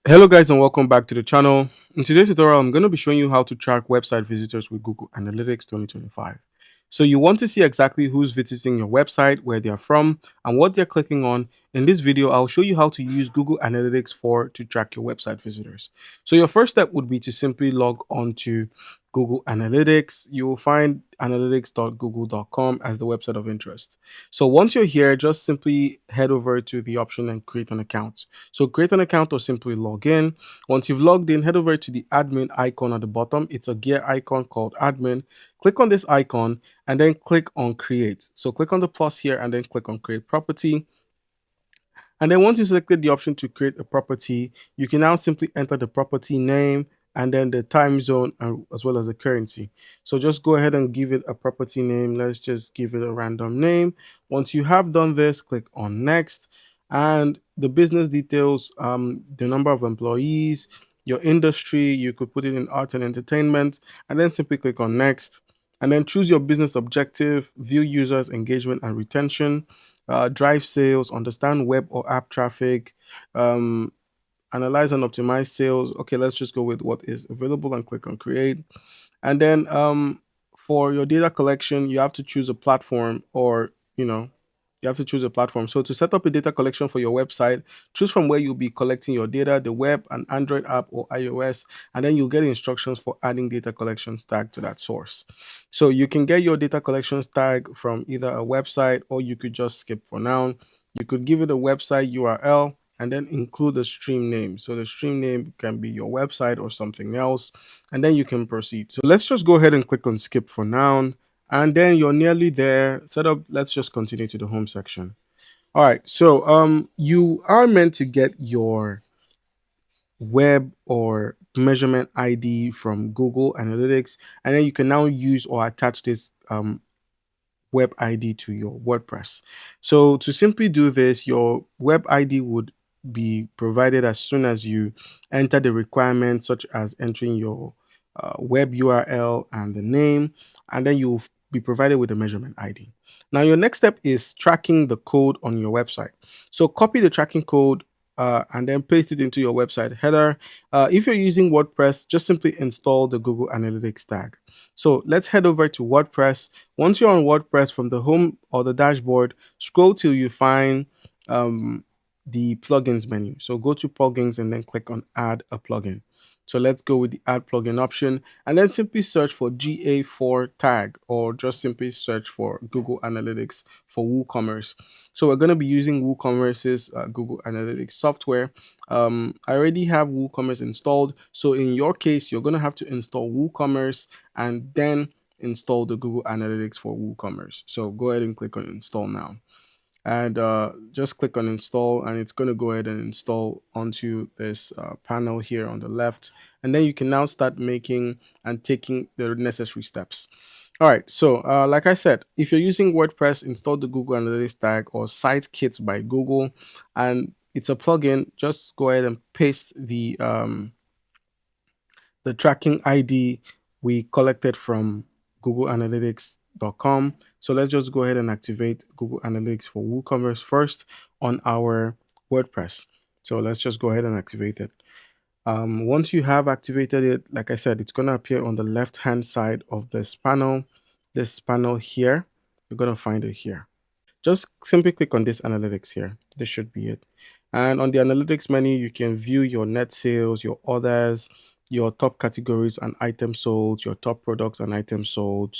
Hello guys and welcome back to the channel. In today's tutorial, I'm going to be showing you how to track website visitors with Google Analytics 2025. So you want to see exactly who's visiting your website, where they are from, and what they're clicking on. In this video, I'll show you how to use Google Analytics to track your website visitors. So your first step would be to simply log on to Google Analytics. You will find analytics.google.com as the website of interest. So once you're here, just simply head over to the option and create an account. So create an account or simply log in. Once you've logged in, head over to the admin icon at the bottom. It's a gear icon called admin. Click on this icon and then click on create. So click on the plus here and then click on create property. And then once you selected the option to create a property, you can now simply enter the property name and then the time zone as well as the currency. So just go ahead and give it a property name. Let's just give it a random name. Once you have done this, click on next. And the business details, the number of employees, your industry, you could put it in art and entertainment, and then simply click on next. And then choose your business objective, view users, engagement, and retention, drive sales, understand web or app traffic, um, analyze and optimize sales. Okay, let's just go with what is available and click on create. And then for your data collection, you have to choose a platform or, you have to choose a platform. So to set up a data collection for your website, choose from where you'll be collecting your data, the web, an Android app or iOS, and then you'll get instructions for adding data collections tag to that source. So you can get your data collections tag from either a website or you could just skip for now. You could give it a website URL and then include the stream name. So the stream name can be your website or something else, and then you can proceed. So let's just go ahead and click on skip for now. And then you're nearly there. Setup. Let's just continue to the home section. All right. So you are meant to get your web or measurement ID from Google Analytics, and then you can now use or attach this web ID to your WordPress. So to simply do this, your web ID would be provided as soon as you enter the requirements, such as entering your web URL and the name, and then you'll be provided with a measurement ID. Now, your next step is tracking the code on your website. So copy the tracking code and then paste it into your website header. If you're using WordPress, just simply install the Google Analytics tag. So let's head over to WordPress. Once you're on WordPress, from the home or the dashboard, scroll till you find the plugins menu. So go to plugins and then click on add a plugin. So let's go with the add plugin option and then simply search for GA4 tag or just simply search for Google Analytics for WooCommerce. So we're going to be using WooCommerce's Google Analytics software. I already have WooCommerce installed. So in your case, you're going to have to install WooCommerce and then install the Google Analytics for WooCommerce. So go ahead and click on install now. And just click on install and it's going to go ahead and install onto this panel here on the left. And then you can now start making and taking the necessary steps. All right, so like I said, if you're using WordPress, install the Google Analytics tag or Sitekit by Google, and it's a plugin. Just go ahead and paste the tracking ID we collected from googleanalytics.com. So let's just go ahead and activate Google Analytics for WooCommerce first on our WordPress. So let's just go ahead and activate it. Once you have activated it, like I said, it's going to appear on the left hand side of this panel here. You're going to find it here. Just simply click on this analytics here. This should be it. And on the analytics menu, you can view your net sales, your orders, your top categories and items sold, your top products and items sold.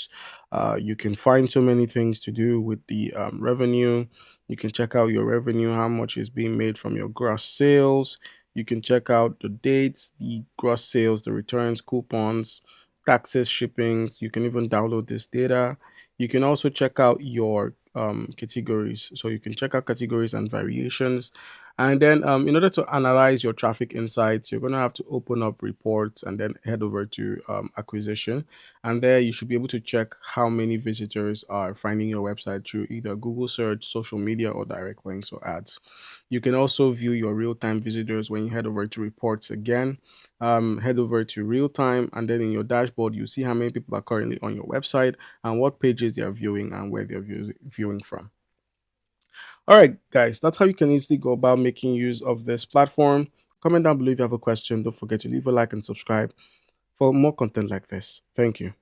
You can find so many things to do with the revenue. You can check out your revenue, how much is being made from your gross sales. You can check out the dates, the gross sales, the returns, coupons, taxes, shippings. You can even download this data. You can also check out your categories. So you can check out categories and variations. And then in order to analyze your traffic insights, you're going to have to open up reports and then head over to acquisition. And there you should be able to check how many visitors are finding your website through either Google search, social media, or direct links or ads. You can also view your real-time visitors when you head over to reports again. Head over to real-time, and then in your dashboard, you see how many people are currently on your website and what pages they are viewing and where they're viewing from. All right, guys, that's how you can easily go about making use of this platform. Comment down below if you have a question. Don't forget to leave a like and subscribe for more content like this. Thank you.